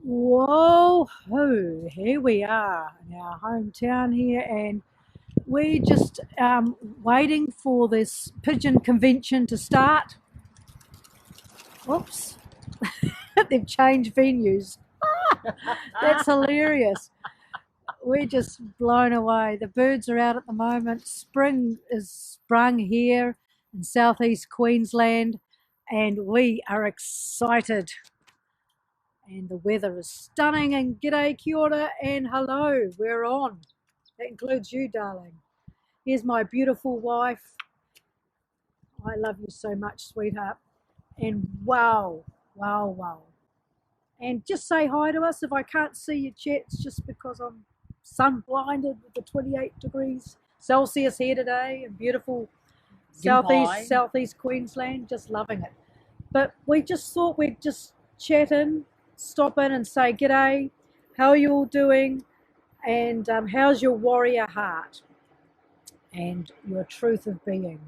Whoa, ho, here we are in our hometown here, and we're just waiting for this pigeon convention to start. Whoops, they've changed venues. That's hilarious. We're just blown away. The birds are out at the moment. Spring is sprung here in southeast Queensland, and we are excited. And the weather is stunning. And g'day, kia ora, and hello, we're on. That includes you, darling. Here's my beautiful wife. I love you so much, sweetheart. And wow, wow, wow. And just say hi to us. If I can't see your chat, it's just because I'm sun blinded with the 28 degrees Celsius here today in beautiful southeast Queensland. Just loving it. But we just thought we'd just chat in, stop in and say g'day, how are you all doing, and how's your warrior heart and your truth of being.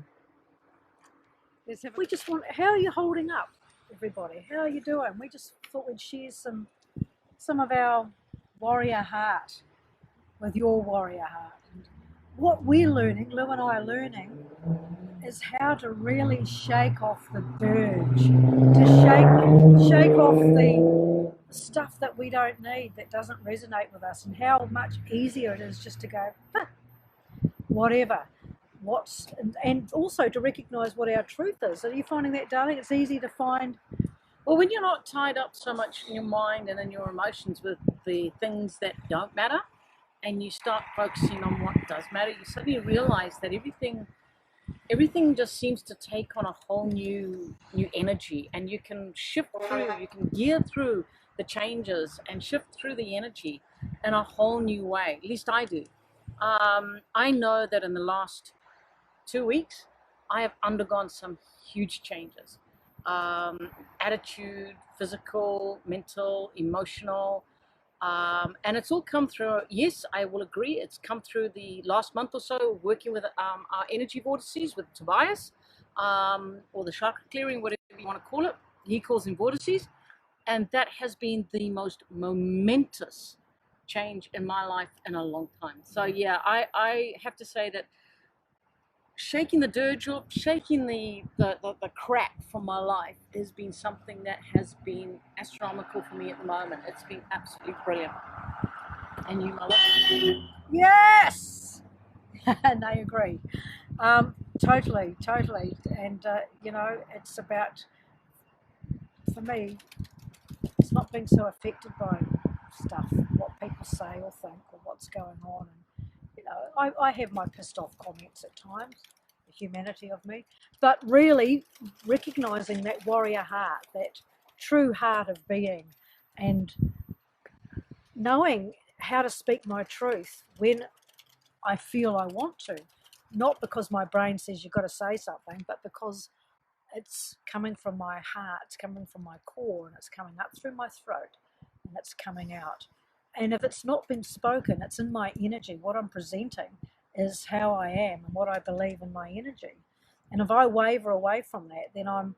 We just want, how are you holding up, everybody? How are you doing? We just thought we'd share some of our warrior heart with your warrior heart. And what we're learning, Lou and I are learning, is how to really shake off the dirge, to shake off the stuff that we don't need, that doesn't resonate with us, and how much easier it is just to go, whatever. And also to recognise what our truth is. Are you finding that, darling? It's easy to find. Well, when you're not tied up so much in your mind and in your emotions with the things that don't matter, and you start focusing on what does matter, you suddenly realize that everything just seems to take on a whole new energy, and you can shift through, you can gear through the changes and shift through the energy in a whole new way. At least I do. I know that in the last 2 weeks, I have undergone some huge changes. Attitude, physical, mental, emotional, and it's all come through. Yes, I will agree, it's come through the last month or so working with our energy vortices with Tobias, or the chakra clearing, whatever you want to call it. He calls them vortices, and that has been the most momentous change in my life in a long time. So yeah, I have to say that shaking the dirge off, shaking the crap from my life has been something that has been astronomical for me at the moment. It's been absolutely brilliant. And you, my love? Yes! And I agree. Totally. And, it's about, for me, it's not being so affected by stuff, what people say or think or what's going on. And, I have my pissed off comments at times, the humanity of me, but really recognising that warrior heart, that true heart of being, and knowing how to speak my truth when I feel I want to, not because my brain says you've got to say something, but because it's coming from my heart, it's coming from my core, and it's coming up through my throat, and it's coming out. And if it's not been spoken, it's in my energy. What I'm presenting is how I am and what I believe in my energy. And if I waver away from that, then I'm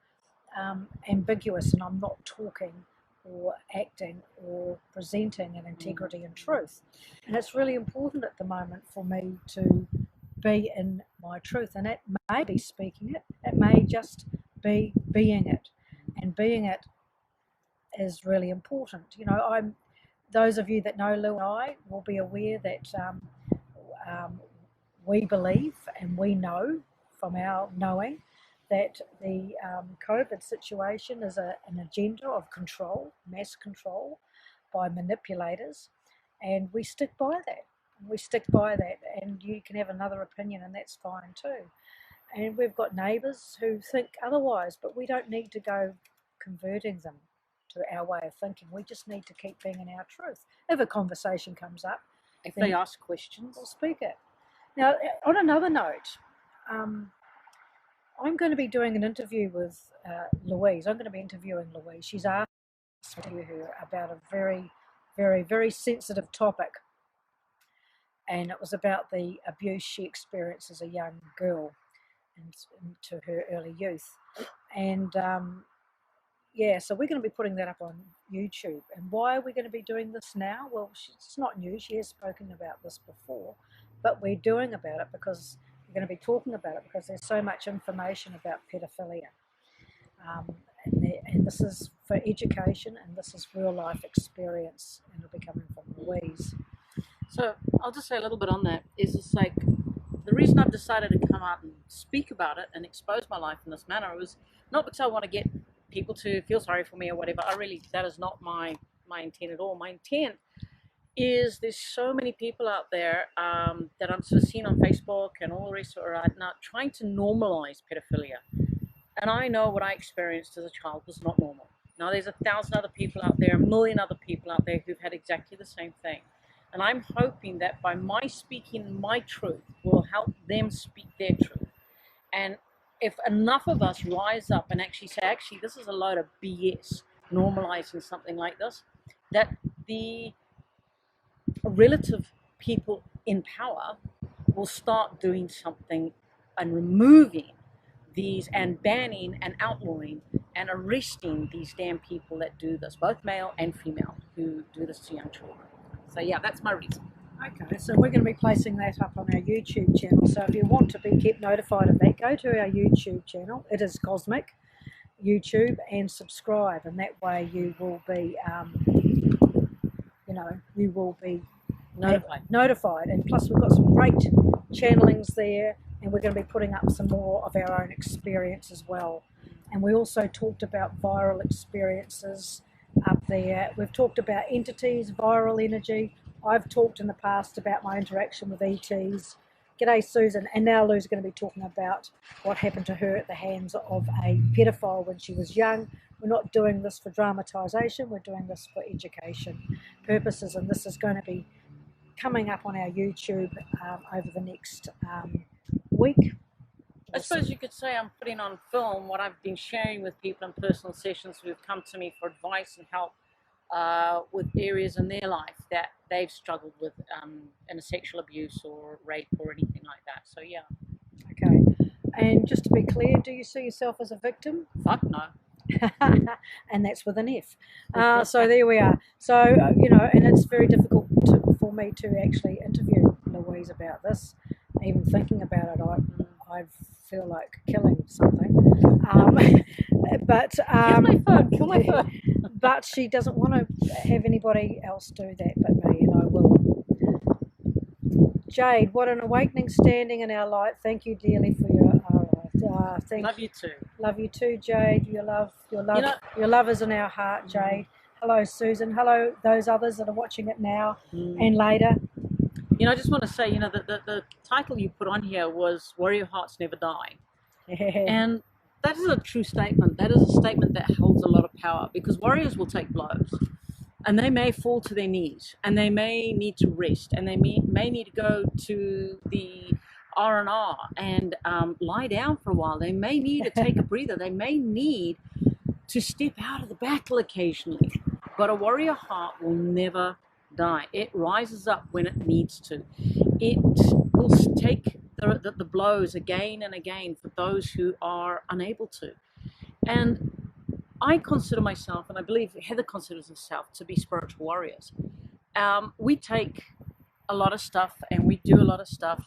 ambiguous, and I'm not talking or acting or presenting in integrity and truth. And it's really important at the moment for me to be in my truth. And it may be speaking it, it may just be being it. And being it is really important. Those of you that know Lou and I will be aware that we believe and we know from our knowing that the COVID situation is an agenda of control, mass control by manipulators, and we stick by that. And you can have another opinion, and that's fine too. And we've got neighbours who think otherwise, but we don't need to go converting them to our way of thinking. We just need to keep being in our truth. If a conversation comes up, if they ask questions, we'll speak it. Now, on another note, I'm going to be doing an interview with Louise. I'm going to be interviewing Louise. She's asked me to interview her about a very, very, very sensitive topic. And it was about the abuse she experienced as a young girl and into her early youth. And yeah, so we're going to be putting that up on YouTube. And why are we going to be doing this now? Well, it's not new. She has spoken about this before, but we're doing about it because we're going to be talking about it because there's so much information about pedophilia. And this is for education, and this is real life experience, and it'll be coming from Louise. So I'll just say a little bit on that. Is it's like the reason I've decided to come out and speak about it and expose my life in this manner was not because I want to get people to feel sorry for me or whatever. That is not my intent at all. My intent is there's so many people out there that I'm sort of seeing on Facebook and all the rest of it right now trying to normalize pedophilia. And I know what I experienced as a child was not normal. Now there's 1,000 other people out there, 1,000,000 other people out there who've had exactly the same thing. And I'm hoping that by my speaking my truth will help them speak their truth. And if enough of us rise up and actually say, actually, this is a load of BS, normalizing something like this, that the relative people in power will start doing something and removing these and banning and outlawing and arresting these damn people that do this, both male and female, who do this to young children. So yeah, that's my reason. Okay, so we're going to be placing that up on our YouTube channel. So if you want to be kept notified of that, go to our YouTube channel. It is Cosmic YouTube, and subscribe, and that way you will be, you will be notified. And plus, we've got some great channelings there, and we're going to be putting up some more of our own experience as well. And we also talked about viral experiences up there. We've talked about entities, viral energy. I've talked in the past about my interaction with ETs. G'day, Susan. And now Lou's going to be talking about what happened to her at the hands of a pedophile when she was young. We're not doing this for dramatisation. We're doing this for education purposes. And this is going to be coming up on our YouTube over the next week. I suppose you could say I'm putting on film what I've been sharing with people in personal sessions who've come to me for advice and help with areas in their life that they've struggled with in a sexual abuse or rape or anything like that. So yeah. Okay. And just to be clear, do you see yourself as a victim? Fuck no. And that's with an F. So there we are. So, and it's very difficult for me to actually interview Louise about this. Even thinking about it, I feel like killing something. But kill my phone. But she doesn't want to have anybody else do that but me, and I will. Jade, what an awakening standing in our light. Thank you dearly for your Love you too. Love you too, Jade. Your love is in our heart, Jade. Hello, Susan. Hello, those others that are watching it now and later. I just want to say, the title you put on here was Warrior Hearts Never Die. And that is a true statement. That is a statement that holds a lot of power, because warriors will take blows and they may fall to their knees and they may need to rest and they may need to go to the R&R and lie down for a while. They may need to take a breather. They may need to step out of the battle occasionally. But a warrior heart will never die. It rises up when it needs to. It will take the blows again and again for those who are unable to. And I consider myself, and I believe Heather considers herself, to be spiritual warriors. We take a lot of stuff and we do a lot of stuff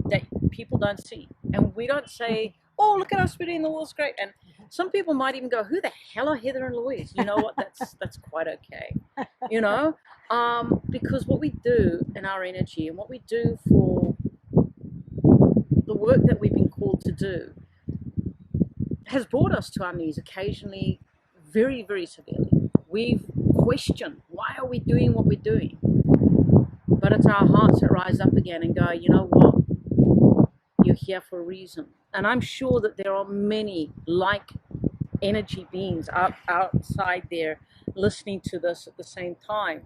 that people don't see. And we don't say, oh, look at us, we're doing the world's great. And some people might even go, who the hell are Heather and Louise? You know what? That's quite okay. Because what we do in our energy and what we do for the work that we've been called to do has brought us to our knees occasionally, very, very severely. We've questioned, why are we doing what we're doing? But it's our hearts that rise up again and go, you know what? You're here for a reason. And I'm sure that there are many like energy beings outside there listening to this at the same time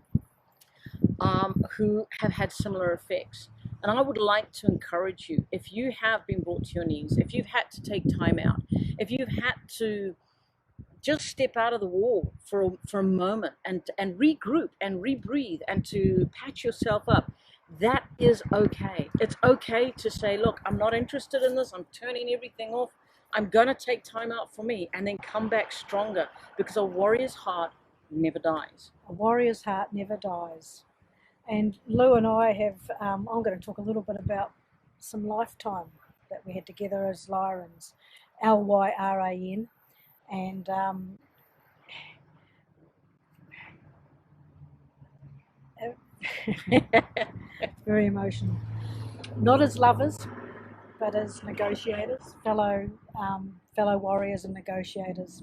who have had similar effects. And I would like to encourage you, if you have been brought to your knees, if you've had to take time out, if you've had to just step out of the wall for a moment and regroup and rebreathe and to patch yourself up, that is okay. It's okay to say, look, I'm not interested in this. I'm turning everything off. I'm going to take time out for me and then come back stronger, because a warrior's heart never dies. A warrior's heart never dies. And Lou and I have, I'm going to talk a little bit about some lifetime that we had together as Lyrans, Lyran. And very emotional. Not as lovers, but as negotiators, fellow warriors and negotiators.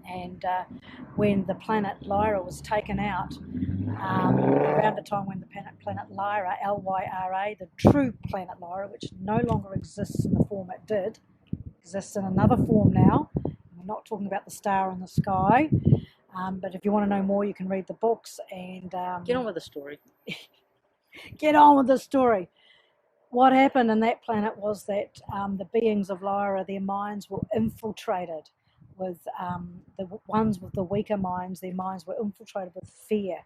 And when the planet Lyra was taken out, around the time when the planet Lyra, Lyra, the true planet Lyra, which no longer exists in the form it did, exists in another form now. We're not talking about the star in the sky, but if you want to know more, you can read the books and get on with the story. Get on with the story. What happened in that planet was that the beings of Lyra, their minds were infiltrated with the ones with the weaker minds. Their minds were infiltrated with fear,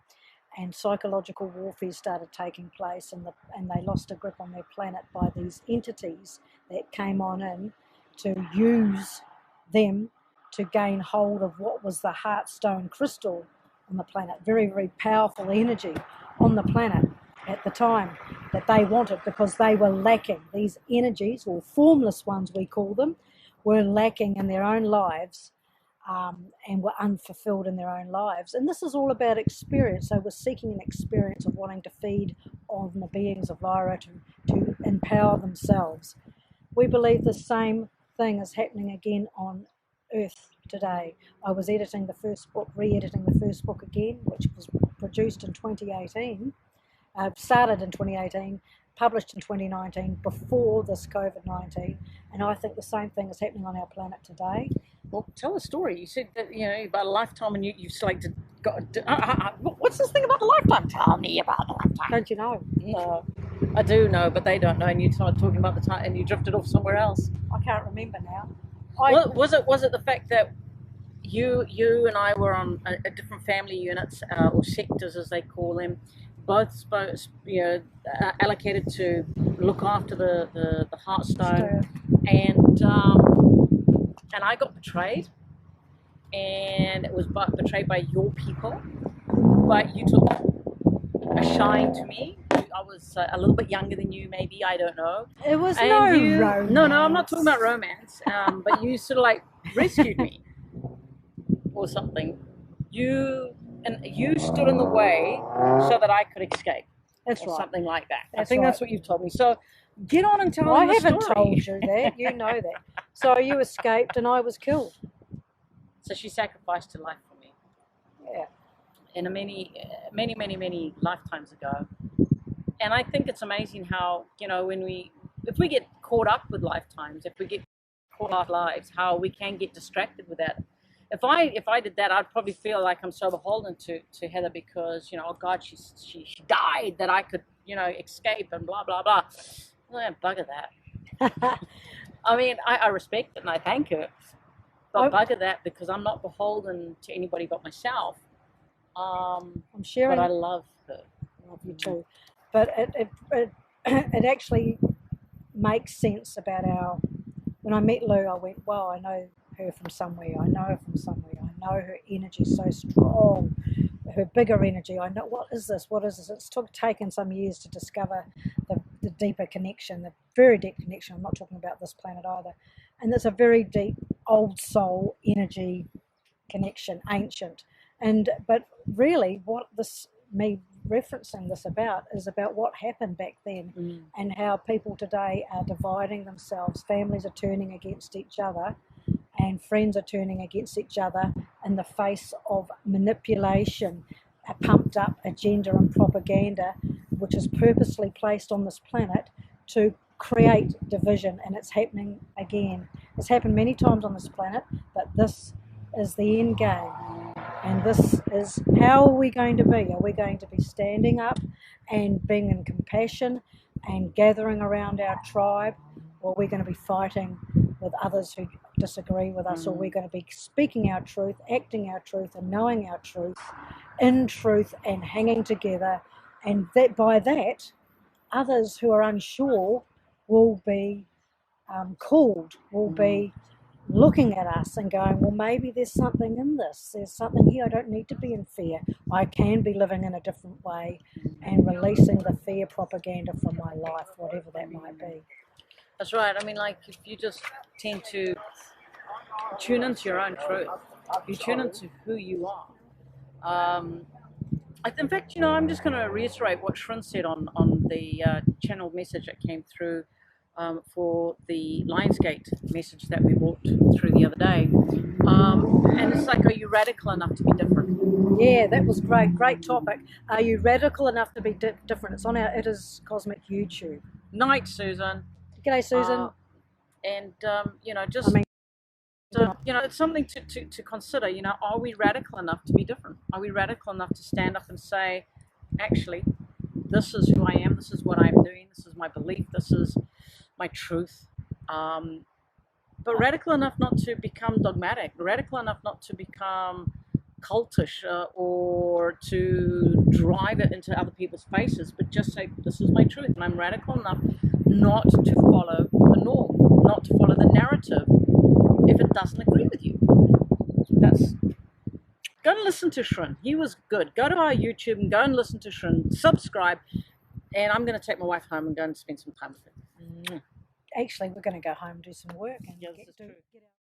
and psychological warfare started taking place, and they lost a grip on their planet by these entities that came on in to use them to gain hold of what was the Heartstone crystal on the planet. Very, very powerful energy on the planet at the time that they wanted, because they were lacking. These energies, or formless ones we call them, were lacking in their own lives, and were unfulfilled in their own lives. And this is all about experience. So we're seeking an experience of wanting to feed on the beings of Lyra to empower themselves. We believe the same thing is happening again on Earth today. I was editing the first book, re-editing the first book again, which was produced in 2018, started in 2018, published in 2019, before this COVID-19, and I think the same thing is happening on our planet today. Well, tell a story. You said that, about a lifetime, and you selected. What's this thing about the lifetime? Tell me about the lifetime. Don't you know? No, I do know, but they don't know. And you started talking about the time, and you drifted off somewhere else. I can't remember now. Was it the fact that you and I were on a different family units, or sectors as they call them, both allocated to look after the Heartstone, and I got betrayed, and it was betrayed by your people, but you took a shine to me. I was a little bit younger than you, maybe, I don't know. It was romance. No, I'm not talking about romance, but you sort of like rescued me or something. You stood in the way so that I could escape. That's or right. Something like that. That's I think right. That's what you've told me. So get on and tell me the story. I haven't told you that. You know that. So you escaped and I was killed. So she sacrificed her life for me. Yeah. In many lifetimes ago. And I think it's amazing how, if we get caught up with lifetimes, if we get caught up lives, how we can get distracted with that. If I did that, I'd probably feel like I'm so beholden to Heather, because, oh God, she died that I could, escape and blah, blah, blah. Well, bugger that. I mean, I respect it and I thank her, but bugger that, because I'm not beholden to anybody but myself. I'm sharing. But I love her. I love you too. But it actually makes sense about when I met Lou, I went, wow, I know her from somewhere. I know her from somewhere. I know her energy is so strong, her bigger energy. I know, what is this? It's taken some years to discover the deeper connection, the very deep connection. I'm not talking about this planet either. And there's a very deep old soul energy connection, ancient. But really what me referencing this is about what happened back then, and how people today are dividing themselves. Families are turning against each other, and friends are turning against each other in the face of manipulation, a pumped up agenda and propaganda, which is purposely placed on this planet to create division. And it's happening again. It's happened many times on this planet, but this is the end game. And this is, how are we going to be? Are we going to be standing up and being in compassion and gathering around our tribe, or are we going to be fighting with others who disagree with us? Or are we going to be speaking our truth, acting our truth, and knowing our truth in truth, and hanging together? And that by that, others who are unsure will be called will be looking at us and going, well, maybe there's something in this. There's something here. I don't need to be in fear. I can be living in a different way and releasing the fear propaganda from my life, whatever that might be. That's right. I mean, like, if you just tend to tune into your own truth, you tune into who you are. In fact, I'm just going to reiterate what Shrin said on the channel message that came through for the Lionsgate message that we walked through the other day. And it's like, are you radical enough to be different? Yeah, that was great. Great topic. Are you radical enough to be different? It's on our It Is Cosmic YouTube. Night, Susan. G'day, Susan. Just... it's something to consider. Are we radical enough to be different? Are we radical enough to stand up and say, actually, this is who I am, this is what I'm doing, this is my belief, this is my truth. But radical enough not to become dogmatic, radical enough not to become cultish or to drive it into other people's faces, but just say, this is my truth, and I'm radical enough not to follow the norm, not to follow the narrative if it doesn't agree with you. Go and listen to Shrin. He was good. Go to our YouTube and go and listen to Shrin. Subscribe. And I'm going to take my wife home and go and spend some time with her. Actually, we're going to go home and do some work and Yes, that's true. get out.